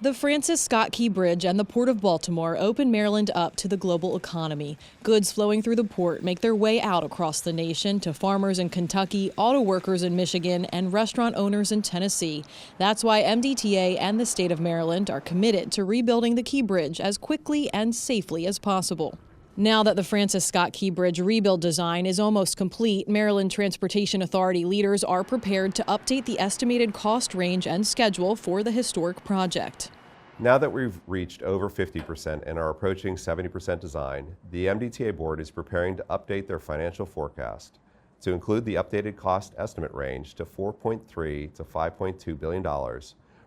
The Francis Scott Key Bridge and the Port of Baltimore open Maryland up to the global economy. Goods flowing through the port make their way out across the nation to farmers in Kentucky, auto workers in Michigan, and restaurant owners in Tennessee. That's why MDTA and the state of Maryland are committed to rebuilding the Key Bridge as quickly and safely as possible. Now that the Francis Scott Key Bridge rebuild design is almost complete, Maryland Transportation Authority leaders are prepared to update the estimated cost range and schedule for the historic project. Now that we've reached over 50% and are approaching 70% design, the MDTA board is preparing to update their financial forecast to include the updated cost estimate range to $4.3 to $5.2 billion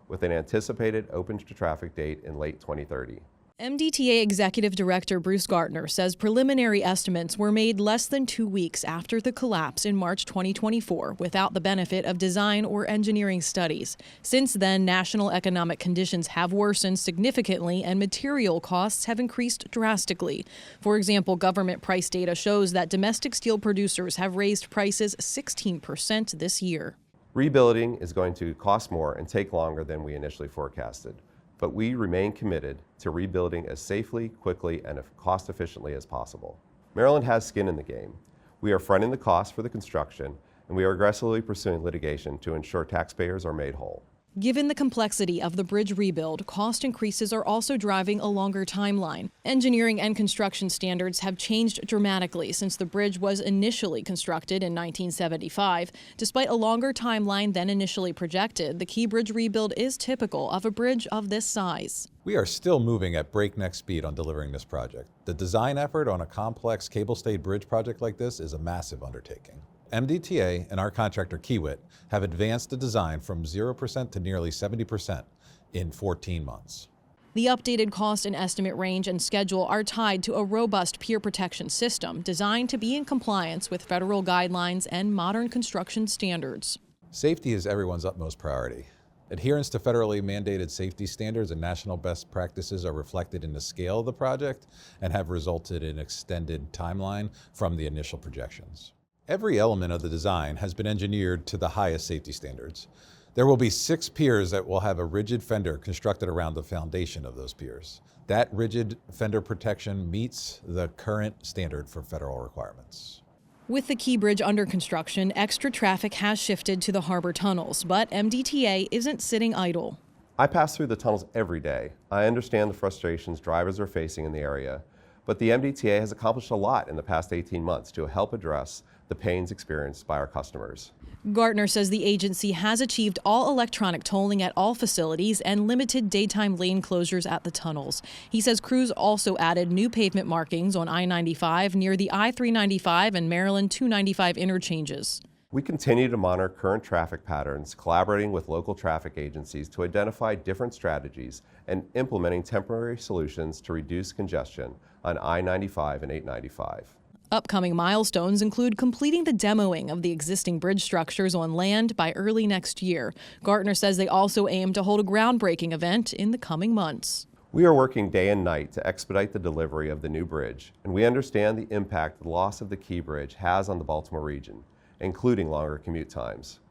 with an anticipated open to traffic date in late 2030. MDTA Executive Director Bruce Gartner says preliminary estimates were made less than 2 weeks after the collapse in March 2024 without the benefit of design or engineering studies. Since then, national economic conditions have worsened significantly and material costs have increased drastically. For example, government price data shows that domestic steel producers have raised prices 16% this year. Rebuilding is going to cost more and take longer than we initially forecasted. But we remain committed to rebuilding as safely, quickly, and cost efficiently as possible. Maryland has skin in the game. We are fronting the cost for the construction, and we are aggressively pursuing litigation to ensure taxpayers are made whole. Given the complexity of the bridge rebuild, cost increases are also driving a longer timeline. Engineering and construction standards have changed dramatically since the bridge was initially constructed in 1975. Despite a longer timeline than initially projected, the Key Bridge rebuild is typical of a bridge of this size. We are still moving at breakneck speed on delivering this project. The design effort on a complex cable-stayed bridge project like this is a massive undertaking. MDTA and our contractor Kiewit have advanced the design from 0% to nearly 70% in 14 months. The updated cost and estimate range and schedule are tied to a robust peer protection system designed to be in compliance with federal guidelines and modern construction standards. Safety is everyone's utmost priority. Adherence to federally mandated safety standards and national best practices are reflected in the scale of the project and have resulted in an extended timeline from the initial projections. Every element of the design has been engineered to the highest safety standards. There will be 6 piers that will have a rigid fender constructed around the foundation of those piers. That rigid fender protection meets the current standard for federal requirements. With the Key Bridge under construction, extra traffic has shifted to the harbor tunnels, but MDTA isn't sitting idle. I pass through the tunnels every day. I understand the frustrations drivers are facing in the area, but the MDTA has accomplished a lot in the past 18 months to help address the pains experienced by our customers. Gartner says the agency has achieved all electronic tolling at all facilities and limited daytime lane closures at the tunnels. He says crews also added new pavement markings on I-95 near the I-395 and Maryland 295 interchanges. We continue to monitor current traffic patterns, collaborating with local traffic agencies to identify different strategies and implementing temporary solutions to reduce congestion on I-95 and 895. Upcoming milestones include completing the demoing of the existing bridge structures on land by early next year. Gartner says they also aim to hold a groundbreaking event in the coming months. We are working day and night to expedite the delivery of the new bridge, and we understand the impact the loss of the Key Bridge has on the Baltimore region, including longer commute times.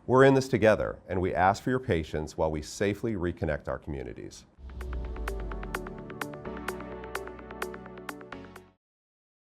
We're in this together, and we ask for your patience while we safely reconnect our communities.